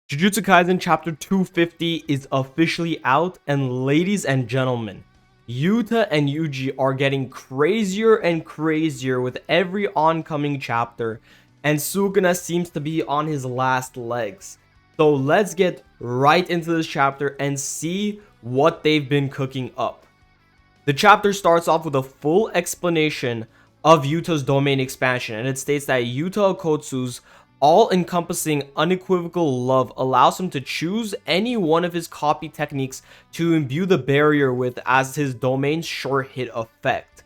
Jujutsu Kaisen chapter 250 is officially out, and ladies and gentlemen, Yuta and Yuji are getting crazier and crazier with every oncoming chapter, and Sukuna seems to be on his last legs. So let's get right into this chapter and see what they've been cooking up. The chapter starts off with a full explanation of Yuta's domain expansion, and it states that Yuta Okotsu's all-encompassing unequivocal love allows him to choose any one of his copy techniques to imbue the barrier with as his domain's short hit effect.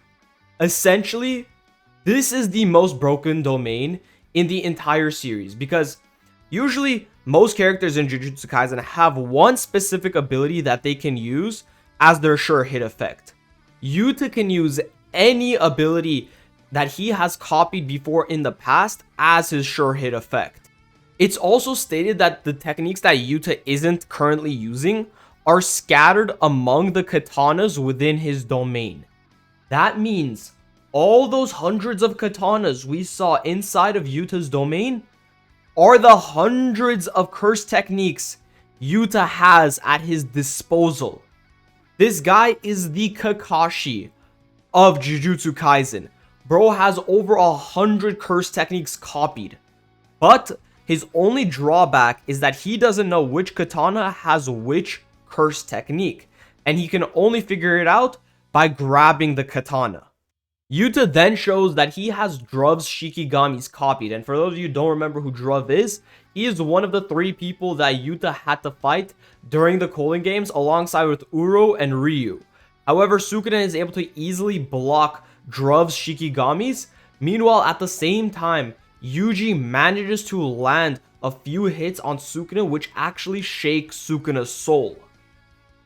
Essentially, this is the most broken domain in the entire series, because usually most characters in Jujutsu Kaisen have one specific ability that they can use as their sure hit effect. Yuta can use any ability that he has copied before in the past as his sure hit effect. It's also stated that the techniques that Yuta isn't currently using are scattered among the katanas within his domain. That means all those hundreds of katanas we saw inside of Yuta's domain are the hundreds of curse techniques Yuta has at his disposal. This guy is the Kakashi of Jujutsu Kaisen. Bro has over 100 curse techniques copied, but his only drawback is that he doesn't know which katana has which curse technique, and he can only figure it out by grabbing the katana. Yuta then shows that he has Druv's Shikigamis copied, and for those of you who don't remember who Druv is, he is one of the 3 people that Yuta had to fight during the Colon Games alongside with Uro and Ryu. However, Sukuna is able to easily block Druv's Shikigamis. Meanwhile, at the same time, Yuji manages to land a few hits on Sukuna, which actually shake Sukuna's soul.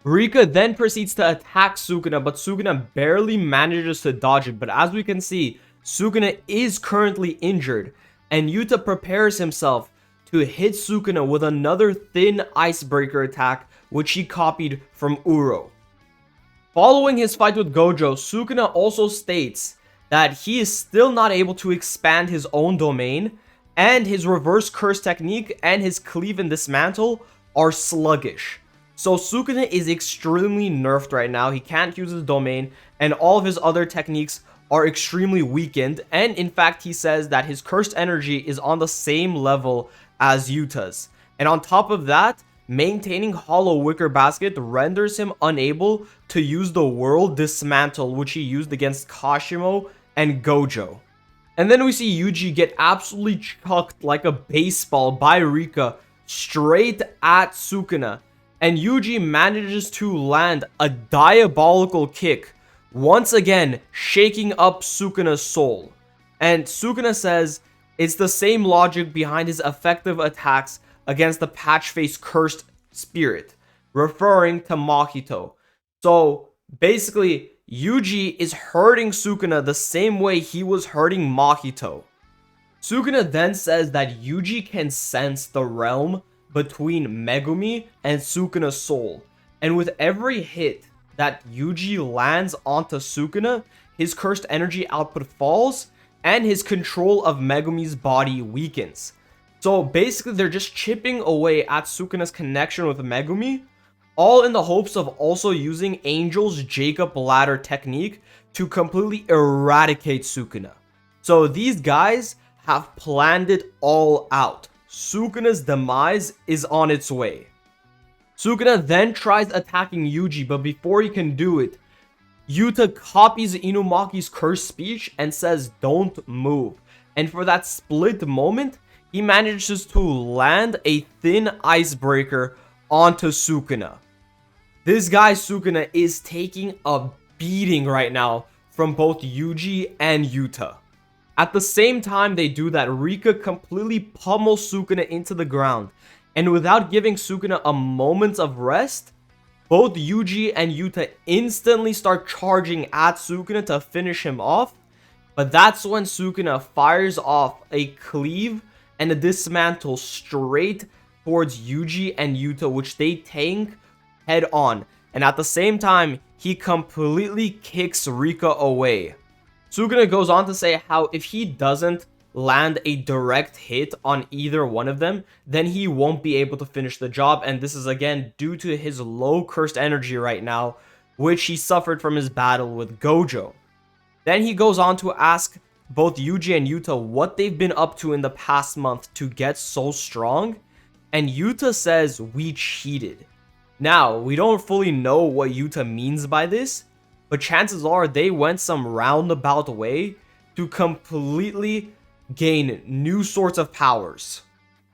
Rika then proceeds to attack Sukuna, but Sukuna barely manages to dodge it. But as we can see, Sukuna is currently injured, and Yuta prepares himself to hit Sukuna with another thin icebreaker attack, which he copied from Uro. Following his fight with Gojo, Sukuna also states that he is still not able to expand his own domain, and his reverse curse technique and his cleave and dismantle are sluggish. So Sukuna is extremely nerfed right now. He can't use his domain, and all of his other techniques are extremely weakened, and in fact he says that his cursed energy is on the same level as Yuta's. And on top of that, maintaining Hollow Wicker Basket renders him unable to use the World Dismantle, which he used against Kashimo and Gojo. And then we see Yuji get absolutely chucked like a baseball by Rika straight at Sukuna, and Yuji manages to land a diabolical kick, once again shaking up Sukuna's soul. And Sukuna says it's the same logic behind his effective attacks against the patch-face cursed spirit, referring to Mahito. So basically, Yuji is hurting Sukuna the same way he was hurting Mahito. Sukuna then says that Yuji can sense the realm between Megumi and Sukuna's soul, and with every hit that Yuji lands onto Sukuna, his cursed energy output falls and his control of Megumi's body weakens. So basically, they're just chipping away at Sukuna's connection with Megumi, all in the hopes of also using Angel's Jacob Ladder technique to completely eradicate Sukuna. So these guys have planned it all out. Sukuna's demise is on its way. Sukuna then tries attacking Yuji, but before he can do it, Yuta copies Inumaki's cursed speech and says, "Don't move." And for that split moment, he manages to land a thin icebreaker onto Sukuna. This guy Sukuna is taking a beating right now from both Yuji and Yuta. At the same time they do that, Rika completely pummels Sukuna into the ground, and without giving Sukuna a moment of rest, both Yuji and Yuta instantly start charging at Sukuna to finish him off. But that's when Sukuna fires off a cleave and a dismantle straight towards Yuji and Yuta, which they tank head on. And at the same time, he completely kicks Rika away. Sukuna goes on to say how if he doesn't land a direct hit on either one of them, then he won't be able to finish the job. And this is again due to his low cursed energy right now, which he suffered from his battle with Gojo. Then he goes on to ask both Yuji and Yuta what they've been up to in the past month to get so strong. And Yuta says, "We cheated." Now, we don't fully know what Yuta means by this, but chances are they went some roundabout way to completely gain new sorts of powers.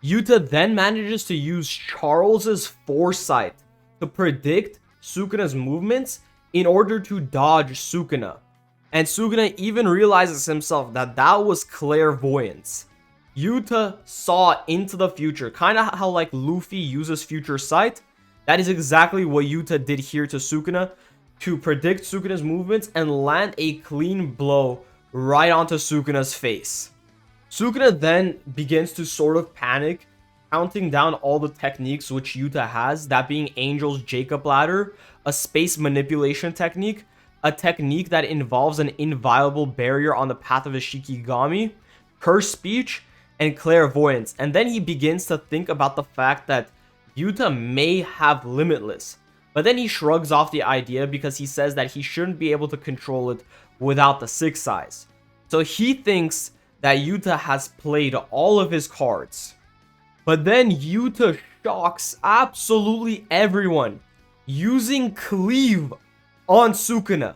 Yuta then manages to use Charles's foresight to predict Sukuna's movements in order to dodge Sukuna. And Sukuna even realizes himself that that was clairvoyance. Yuta saw into the future, kind of how like Luffy uses future sight. That is exactly what Yuta did here to Sukuna, to predict Sukuna's movements and land a clean blow right onto Sukuna's face. Sukuna then begins to sort of panic, counting down all the techniques which Yuta has, that being Angel's Jacob Ladder, a space manipulation technique, a technique that involves an inviolable barrier on the path of a Shikigami, cursed speech, and clairvoyance. And then he begins to think about the fact that Yuta may have Limitless, but then he shrugs off the idea because he says that he shouldn't be able to control it without the 6 eyes. So he thinks that Yuta has played all of his cards. But then Yuta shocks absolutely everyone using Cleave on Sukuna.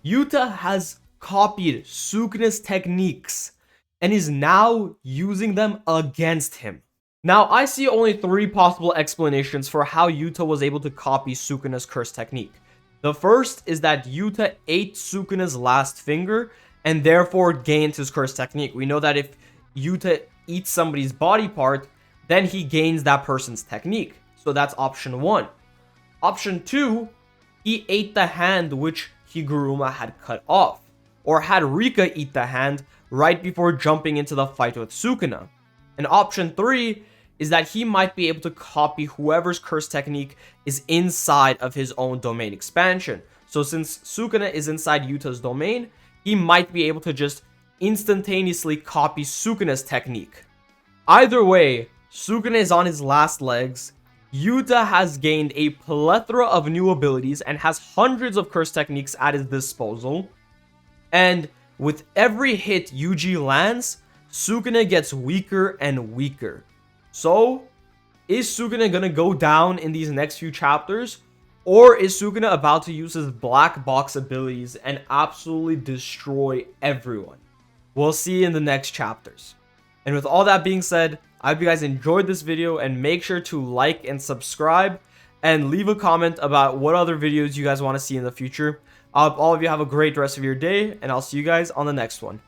Yuta has copied Sukuna's techniques and is now using them against him. Now, I see only 3 possible explanations for how Yuta was able to copy Sukuna's curse technique. The first is that Yuta ate Sukuna's last finger and therefore gains his curse technique. We know that if Yuta eats somebody's body part, then he gains that person's technique. So that's option 1. Option 2, he ate the hand which Higuruma had cut off, or had Rika eat the hand right before jumping into the fight with Sukuna. And option 3 is that he might be able to copy whoever's curse technique is inside of his own domain expansion. So since Sukuna is inside Yuta's domain, he might be able to just instantaneously copy Sukuna's technique. Either way, Sukuna is on his last legs. Yuta has gained a plethora of new abilities and has hundreds of curse techniques at his disposal. And with every hit Yuji lands, Sukuna gets weaker and weaker. So, is Sukuna gonna go down in these next few chapters? Or is Sukuna about to use his black box abilities and absolutely destroy everyone? We'll see in the next chapters. And with all that being said, I hope you guys enjoyed this video, and make sure to like and subscribe and leave a comment about what other videos you guys want to see in the future. I hope all of you have a great rest of your day, and I'll see you guys on the next one.